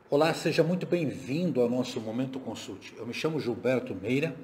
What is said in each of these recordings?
Olá, seja muito bem-vindo ao nosso Momento Consult. Eu me chamo Gilberto Meira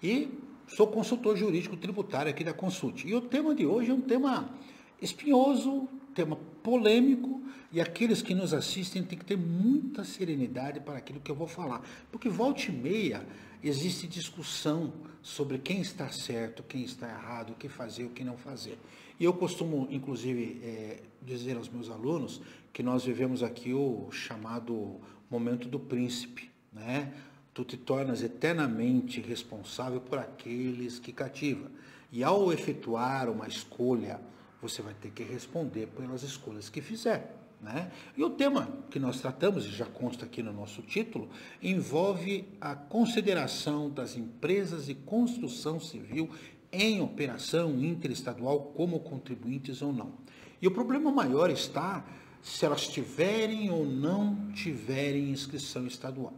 e sou consultor jurídico tributário aqui da Consult. E o tema de hoje é um tema espinhoso, tema polêmico, e aqueles que nos assistem têm que ter muita serenidade para aquilo que eu vou falar. Porque volta e meia existe discussão sobre quem está certo, quem está errado, o que fazer, o que não fazer. E eu costumo, inclusive, dizer aos meus alunos que nós vivemos aqui o chamado momento do príncipe, né? Tu te tornas eternamente responsável por aqueles que cativa. E ao efetuar uma escolha, você vai ter que responder pelas escolhas que fizer, né? E o tema que nós tratamos, e já consta aqui no nosso título, envolve a consideração das empresas de construção civil em operação interestadual como contribuintes ou não. E o problema maior está se elas tiverem ou não tiverem inscrição estadual.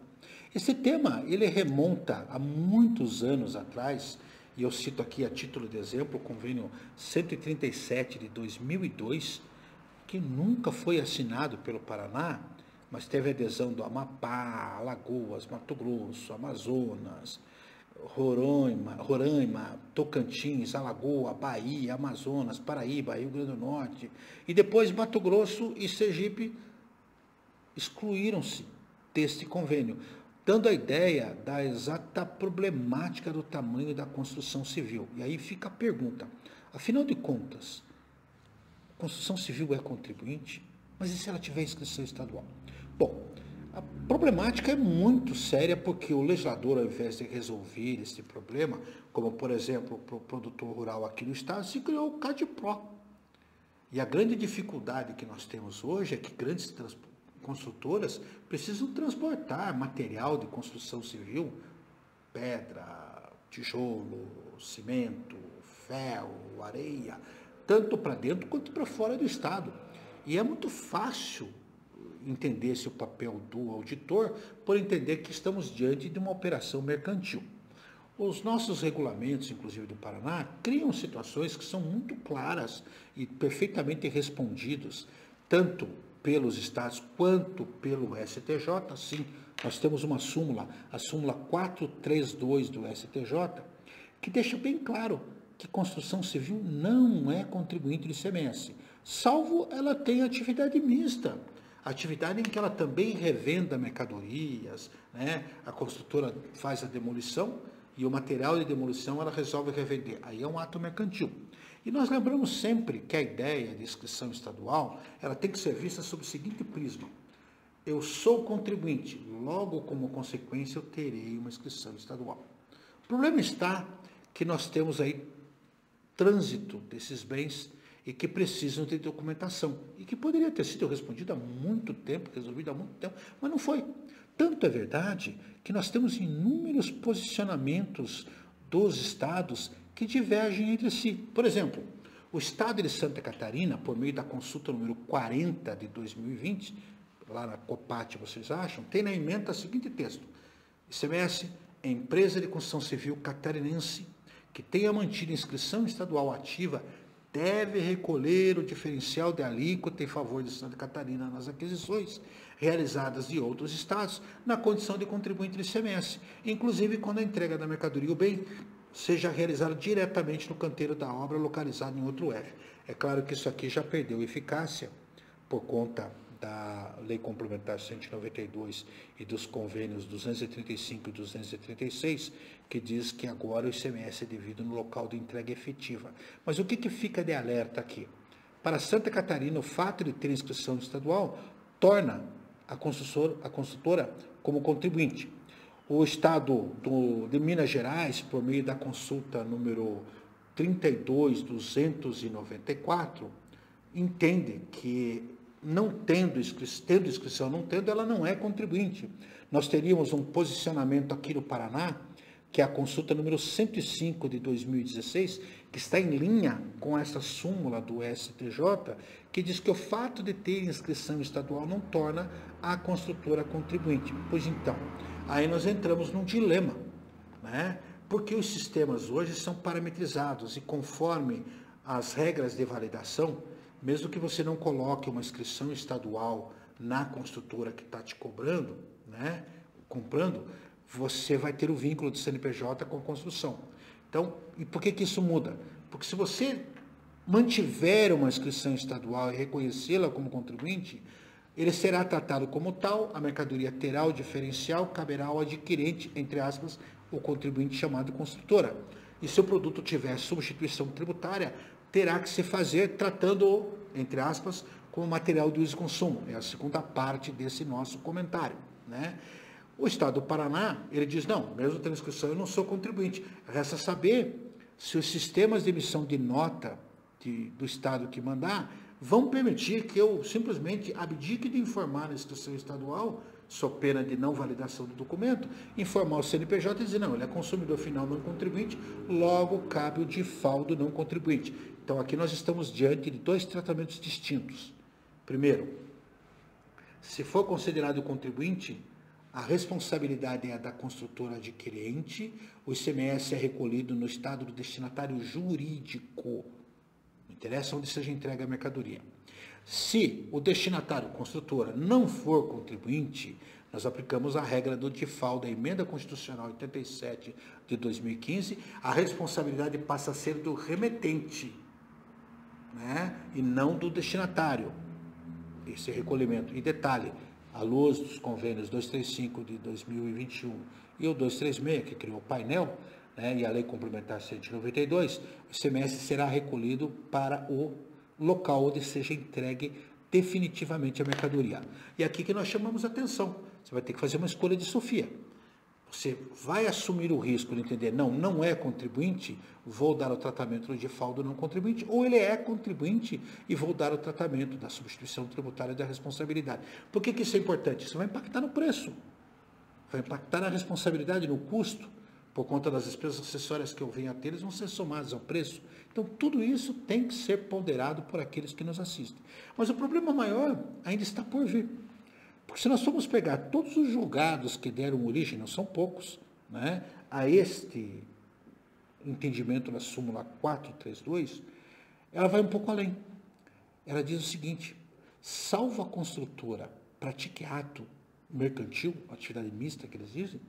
Esse tema, ele remonta a muitos anos atrás, e eu cito aqui a título de exemplo o convênio 137 de 2002, que nunca foi assinado pelo Paraná, mas teve adesão do Amapá, Alagoas, Mato Grosso, Amazonas, Roraima, Tocantins, Alagoas, Bahia, Amazonas, Paraíba, Rio Grande do Norte, e depois Mato Grosso e Sergipe excluíram-se deste convênio, dando a ideia da exata problemática do tamanho da construção civil. E aí fica a pergunta, afinal de contas, a construção civil é contribuinte? Mas e se ela tiver inscrição estadual? Bom, a problemática é muito séria porque o legislador, ao invés de resolver esse problema, como por exemplo para o produtor rural aqui no estado, se criou o CADPRO. E a grande dificuldade que nós temos hoje é que grandes construtoras precisam transportar material de construção civil, pedra, tijolo, cimento, ferro, areia, tanto para dentro quanto para fora do estado. E é muito fácil entender-se o papel do auditor por entender que estamos diante de uma operação mercantil. Os nossos regulamentos, inclusive do Paraná, criam situações que são muito claras e perfeitamente respondidos, tanto pelos estados quanto pelo STJ. Sim, nós temos uma súmula, a súmula 432 do STJ, que deixa bem claro que construção civil não é contribuinte do ICMS, salvo ela tenha atividade mista, atividade em que ela também revenda mercadorias, né? A construtora faz a demolição e o material de demolição ela resolve revender. Aí é um ato mercantil. E nós lembramos sempre que a ideia de inscrição estadual ela tem que ser vista sob o seguinte prisma. Eu sou contribuinte, logo como consequência eu terei uma inscrição estadual. O problema está que nós temos aí trânsito desses bens e que precisam de documentação, e que poderia ter sido respondido há muito tempo, resolvido há muito tempo, mas não foi. Tanto é verdade que nós temos inúmeros posicionamentos dos estados que divergem entre si. Por exemplo, o estado de Santa Catarina, por meio da consulta número 40 de 2020, lá na Copat vocês acham, tem na ementa o seguinte texto: ICMS, empresa de construção civil catarinense que tenha mantido inscrição estadual ativa deve recolher o diferencial de alíquota em favor de Santa Catarina nas aquisições realizadas de outros estados na condição de contribuinte do ICMS, inclusive quando a entrega da mercadoria ou bem seja realizada diretamente no canteiro da obra localizado em outro F. É claro que isso aqui já perdeu eficácia por conta da Lei Complementar 192 e dos convênios 235 e 236, que diz que agora o ICMS é devido no local de entrega efetiva. Mas o que fica de alerta aqui? Para Santa Catarina, o fato de ter inscrição estadual torna a construtora como contribuinte. O estado de Minas Gerais, por meio da consulta número 32.294, entende que não tendo inscrição, não tendo, ela não é contribuinte. Nós teríamos um posicionamento aqui no Paraná, que é a consulta número 105 de 2016, que está em linha com essa súmula do STJ, que diz que o fato de ter inscrição estadual não torna a construtora contribuinte. Pois então, aí nós entramos num dilema, né? Porque os sistemas hoje são parametrizados e conforme as regras de validação, mesmo que você não coloque uma inscrição estadual na construtora que está te cobrando, né, comprando, você vai ter o vínculo de CNPJ com a construção. Então, e por que isso muda? Porque se você mantiver uma inscrição estadual e reconhecê-la como contribuinte, ele será tratado como tal, a mercadoria terá o diferencial, caberá ao adquirente, entre aspas, o contribuinte chamado construtora. E se o produto tiver substituição tributária, terá que se fazer tratando-o, entre aspas, como material de uso e consumo. É a segunda parte desse nosso comentário, né? O Estado do Paraná, ele diz, não, mesmo tendo inscrição, eu não sou contribuinte. Resta saber se os sistemas de emissão de nota do Estado que mandar vão permitir que eu simplesmente abdique de informar na instituição estadual, sob pena de não validação do documento, informar o CNPJ e dizer, não, ele é consumidor final não contribuinte, logo cabe o DIFAL não contribuinte. Então, aqui nós estamos diante de dois tratamentos distintos. Primeiro, se for considerado contribuinte, a responsabilidade é da construtora adquirente, o ICMS é recolhido no estado do destinatário jurídico, não interessa onde seja entregue a mercadoria. Se o destinatário, construtora, não for contribuinte, nós aplicamos a regra do DIFAL da Emenda Constitucional 87 de 2015, a responsabilidade passa a ser do remetente, né, e não do destinatário, esse recolhimento. E detalhe, à luz dos convênios 235 de 2021 e o 236, que criou o painel, né, e a Lei Complementar 192, o ICMS será recolhido para o local onde seja entregue definitivamente a mercadoria. E aqui que nós chamamos a atenção. Você vai ter que fazer uma escolha de Sofia. Você vai assumir o risco de entender, não é contribuinte, vou dar o tratamento do DIFAL não contribuinte, ou ele é contribuinte e vou dar o tratamento da substituição tributária da responsabilidade. Por que isso é importante? Isso vai impactar no preço, vai impactar na responsabilidade, no custo, por conta das despesas acessórias que eu venho a ter, eles vão ser somados ao preço. Então, tudo isso tem que ser ponderado por aqueles que nos assistem. Mas o problema maior ainda está por vir. Porque se nós formos pegar todos os julgados que deram origem, não são poucos, né, a este entendimento na súmula 432, ela vai um pouco além. Ela diz o seguinte, salvo a construtora pratique ato mercantil, atividade mista que eles dizem,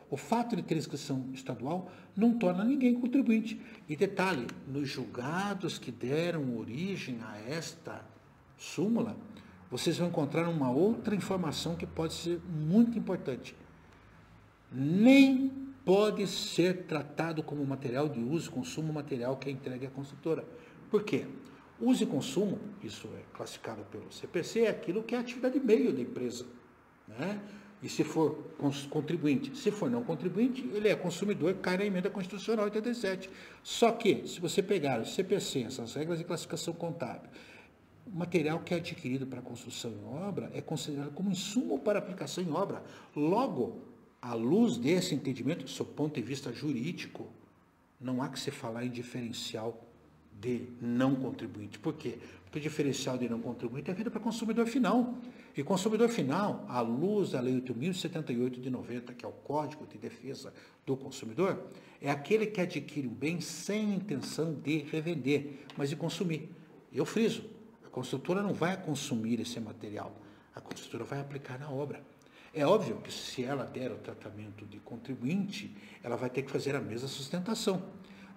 o fato de ter inscrição estadual não torna ninguém contribuinte. E detalhe, nos julgados que deram origem a esta súmula, vocês vão encontrar uma outra informação que pode ser muito importante. Nem pode ser tratado como material de uso e consumo material que é entregue à construtora. Por quê? Uso e consumo, isso é classificado pelo CPC, é aquilo que é a atividade meio da empresa, né? E se for contribuinte, se for não contribuinte, ele é consumidor, cai na Emenda Constitucional 87. Só que, se você pegar o CPC, essas regras de classificação contábil, o material que é adquirido para construção em obra é considerado como insumo para aplicação em obra. Logo, à luz desse entendimento, sob ponto de vista jurídico, não há que se falar em diferencial de não contribuinte. Por quê? Porque o diferencial de não contribuinte é vida para consumidor final. E consumidor final, à luz da Lei 8.078 de 90, que é o Código de Defesa do Consumidor, é aquele que adquire um bem sem intenção de revender, mas de consumir. Eu friso, a construtora não vai consumir esse material, a construtora vai aplicar na obra. É óbvio que se ela der o tratamento de contribuinte, ela vai ter que fazer a mesma sustentação.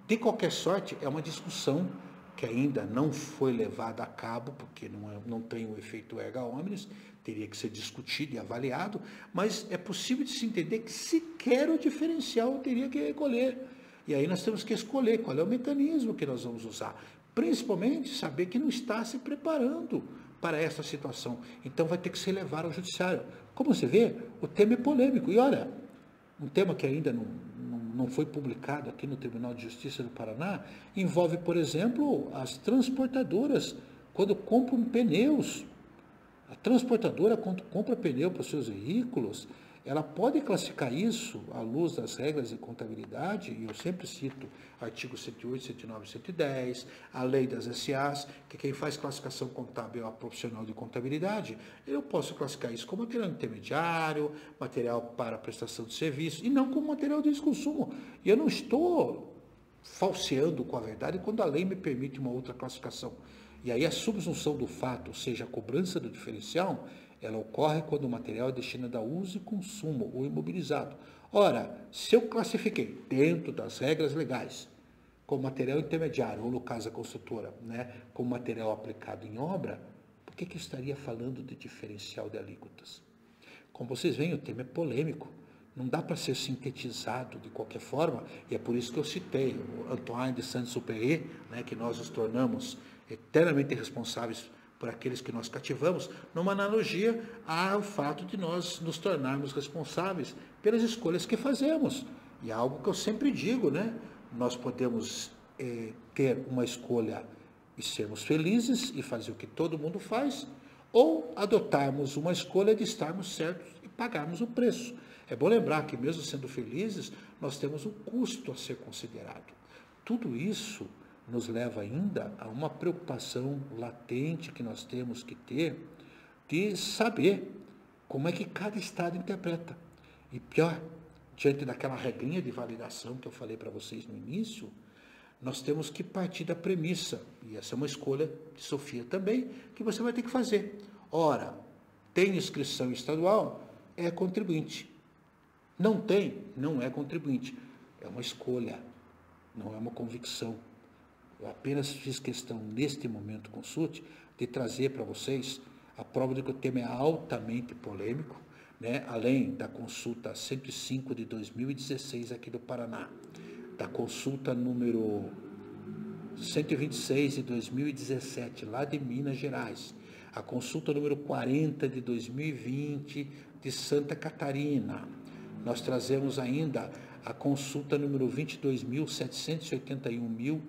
De qualquer sorte, é uma discussão que ainda não foi levada a cabo, porque não tem o efeito erga omnes, teria que ser discutido e avaliado, mas é possível de se entender que sequer o diferencial teria que recolher. E aí nós temos que escolher qual é o mecanismo que nós vamos usar. Principalmente saber que não está se preparando para essa situação. Então vai ter que ser levado ao judiciário. Como você vê, o tema é polêmico. E olha, um tema que ainda não foi publicado aqui no Tribunal de Justiça do Paraná, envolve, por exemplo, as transportadoras, quando compram pneus. A transportadora, quando compra pneu para os seus veículos, ela pode classificar isso à luz das regras de contabilidade, e eu sempre cito artigo 108, 109, 110, a lei das SAs, que quem faz classificação contábil é a profissional de contabilidade, eu posso classificar isso como material intermediário, material para prestação de serviço, e não como material de consumo. E eu não estou falseando com a verdade quando a lei me permite uma outra classificação. E aí a subsunção do fato, ou seja, a cobrança do diferencial, Ela ocorre quando o material é destinado a uso e consumo ou imobilizado. Ora, se eu classifiquei dentro das regras legais como material intermediário, ou no caso a construtora, né, como material aplicado em obra, por que eu estaria falando de diferencial de alíquotas? Como vocês veem, o tema é polêmico. Não dá para ser sintetizado de qualquer forma, e é por isso que eu citei o Antoine de Saint-Exupéry, né, que nós nos tornamos eternamente responsáveis por aqueles que nós cativamos, numa analogia ao fato de nós nos tornarmos responsáveis pelas escolhas que fazemos. E é algo que eu sempre digo, né? Nós podemos ter uma escolha e sermos felizes e fazer o que todo mundo faz, ou adotarmos uma escolha de estarmos certos e pagarmos o preço. É bom lembrar que mesmo sendo felizes, nós temos um custo a ser considerado. Tudo isso nos leva ainda a uma preocupação latente que nós temos que ter de saber como é que cada estado interpreta. E pior, diante daquela regrinha de validação que eu falei para vocês no início, nós temos que partir da premissa, e essa é uma escolha de Sofia também, que você vai ter que fazer. Ora, tem inscrição estadual, é contribuinte. Não tem, não é contribuinte. É uma escolha, não é uma convicção. Eu apenas fiz questão, neste momento, consulte, de trazer para vocês a prova de que o tema é altamente polêmico, né? Além da consulta 105 de 2016 aqui do Paraná, da consulta número 126 de 2017, lá de Minas Gerais, a consulta número 40 de 2020 de Santa Catarina. Nós trazemos ainda a consulta número 22.781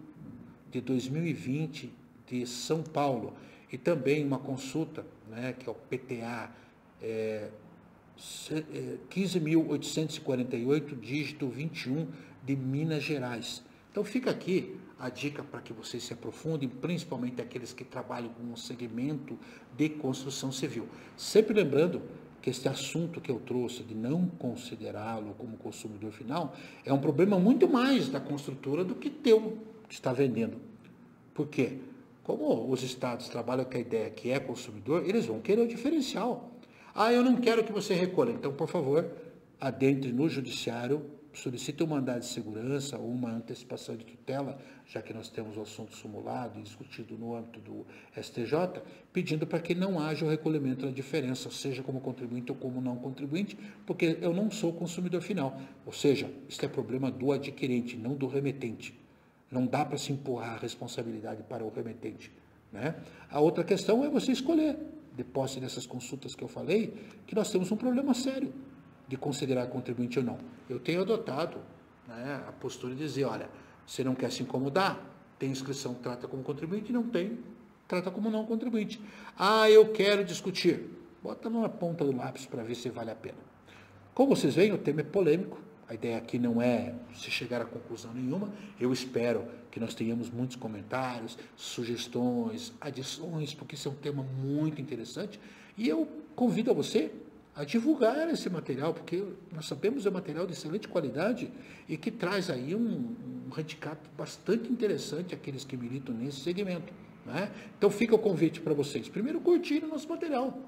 de 2020 de São Paulo, e também uma consulta, né, que é o PTA 15.848, dígito 21, de Minas Gerais. Então fica aqui a dica para que vocês se aprofundem, principalmente aqueles que trabalham com um segmento de construção civil. Sempre lembrando que este assunto que eu trouxe, de não considerá-lo como consumidor final, é um problema muito mais da construtora do que teu, que está vendendo. Por quê? Como os estados trabalham com a ideia que é consumidor, eles vão querer o diferencial. Ah, eu não quero que você recolha. Então, por favor, adentre no judiciário, solicite um mandado de segurança ou uma antecipação de tutela, já que nós temos o assunto simulado e discutido no âmbito do STJ, pedindo para que não haja o recolhimento da diferença, seja como contribuinte ou como não contribuinte, porque eu não sou consumidor final. Ou seja, isso é problema do adquirente, não do remetente. Não dá para se empurrar a responsabilidade para o remetente, né? A outra questão é você escolher, de posse dessas consultas que eu falei, que nós temos um problema sério de considerar contribuinte ou não. Eu tenho adotado, né, a postura de dizer, olha, você não quer se incomodar, tem inscrição que trata como contribuinte, não tem, trata como não contribuinte. Ah, eu quero discutir. Bota na ponta do lápis para ver se vale a pena. Como vocês veem, o tema é polêmico. A ideia aqui não é se chegar a conclusão nenhuma. Eu espero que nós tenhamos muitos comentários, sugestões, adições, porque esse é um tema muito interessante. E eu convido a você a divulgar esse material, porque nós sabemos que é um material de excelente qualidade e que traz aí um handicap bastante interessante àqueles que militam nesse segmento, né? Então fica o convite para vocês. Primeiro, curtir o nosso material.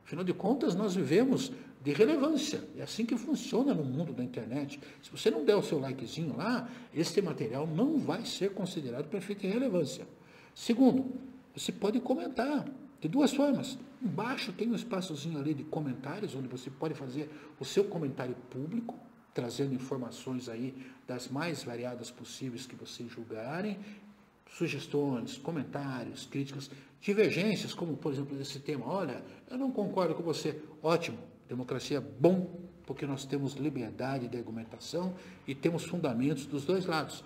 Afinal de contas, nós vivemos de relevância. É assim que funciona no mundo da internet. Se você não der o seu likezinho lá, esse material não vai ser considerado para efeito de relevância. Segundo, você pode comentar de duas formas. Embaixo tem um espaçozinho ali de comentários, onde você pode fazer o seu comentário público, trazendo informações aí das mais variadas possíveis que vocês julgarem, sugestões, comentários, críticas, divergências, como por exemplo esse tema, olha, eu não concordo com você, ótimo, democracia é bom, porque nós temos liberdade de argumentação e temos fundamentos dos dois lados.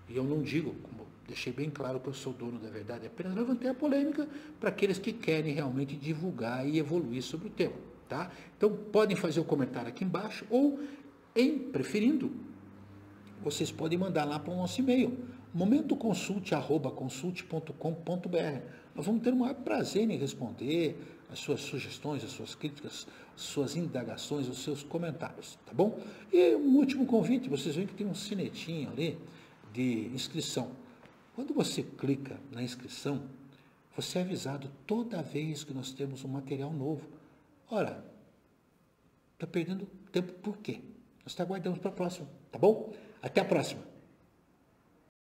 E eu não digo, como deixei bem claro que eu sou dono da verdade, apenas levantei a polêmica para aqueles que querem realmente divulgar e evoluir sobre o tema, tá? Então podem fazer o comentário aqui embaixo ou, preferindo, vocês podem mandar lá para o nosso e-mail, momentoconsulte@consulte.com.br. Nós vamos ter o maior prazer em responder as suas sugestões, as suas críticas, as suas indagações, os seus comentários, tá bom? E um último convite, vocês veem que tem um sinetinho ali de inscrição. Quando você clica na inscrição, você é avisado toda vez que nós temos um material novo. Ora, está perdendo tempo por quê? Nós te aguardamos para a próxima, tá bom? Até a próxima.